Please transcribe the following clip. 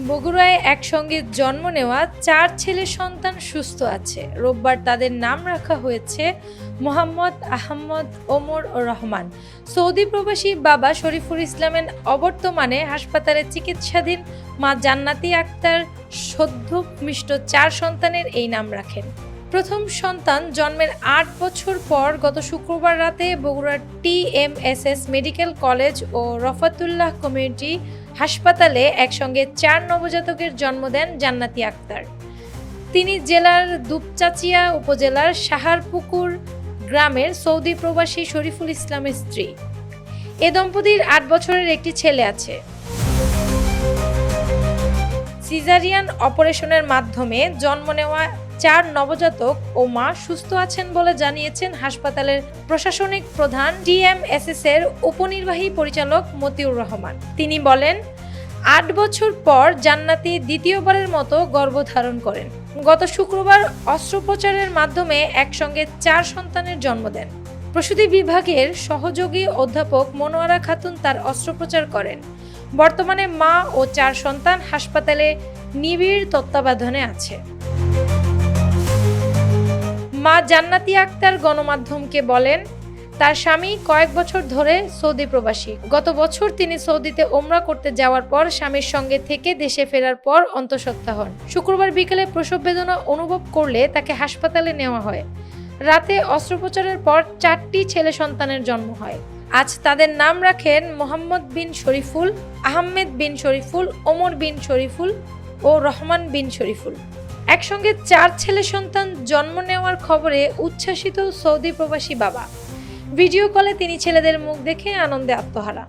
বগুড়ায় একসঙ্গে জন্ম নেওয়া 4 ছেলের সন্তান সুস্থ আছে। রোববার তাদের নাম রাখা হয়েছে মোহাম্মদ, আহমদ, ওমর ও রহমান। সৌদি প্রবাসী বাবা শরীফুল ইসলামের অবর্তমানে হাসপাতালে চিকিৎসাধীন মা জান্নাতি আক্তার সদ্য ভূমিষ্ঠ 4 সন্তানের এই নাম রাখেন। প্রথম সন্তান জন্মের 8 বছর পর গত শুক্রবার রাতে বগুড়ার TMSS মেডিকেল কলেজ ও রফাতুল্লাহ কমিউনিটি হাসপাতালে একসঙ্গে 4 নবজাতকের জন্ম দেন জান্নাতি আক্তার। তিনি জেলার দুপচাচিয়া উপজেলার সাহারপুকুর গ্রামের সৌদি প্রবাসী শরীফুল ইসলামের স্ত্রী। এ দম্পতির 8 বছরের একটি ছেলে আছে। সিজারিয়ান অপারেশনের মাধ্যমে জন্ম নেওয়া 4 নবজাতক ও মা সুস্থ আছেন বলে জানিয়েছেন হাসপাতালের প্রশাসনিক প্রধান TMSS এর উপনির্বাহী পরিচালক মতিউর রহমান। তিনি বলেন, 8 বছর পর জান্নাতি দ্বিতীয়বারের মতো গর্ভধারণ করেন। গত শুক্রবার অস্ত্রোপচারের মাধ্যমে একসঙ্গে 4 সন্তানের জন্ম দেন। প্রসূতি বিভাগের সহযোগী অধ্যাপক মনোয়ারা খাতুন তার অস্ত্রোপচার করেন। বর্তমানে মা ও 4 সন্তান হাসপাতালে নিবিড় তত্ত্বাবধানে আছে। মা জান্নাতি আক্তার গণমাধ্যমকে বলেন, তার স্বামী কয়েক বছর ধরে সৌদি প্রবাসী। গত বছর তিনি সৌদিতে ওমরা করতে যাওয়ার পর স্বামীর সঙ্গে থেকে দেশে ফেরার পর অন্তঃসত্ত্বা হন। শুক্রবার বিকেলে প্রসব বেদনা অনুভব করলে তাকে হাসপাতালে নেওয়া হয়। রাতে অস্ত্রোপচারের পর 4টি ছেলে সন্তানের জন্ম হয়। আজ তাদের নাম রাখেন মোহাম্মদ বিন শরীফুল, আহমেদ বিন শরীফুল, ওমর বিন শরীফুল ও রহমান বিন শরীফুল। একসঙ্গে 4 ছেলে সন্তান জন্ম নেওয়ার খবরে উচ্ছ্বাসিত সৌদি প্রবাসী বাবা। ভিডিও কলে তিনি ছেলেদের মুখ দেখে আনন্দে আত্মহারা।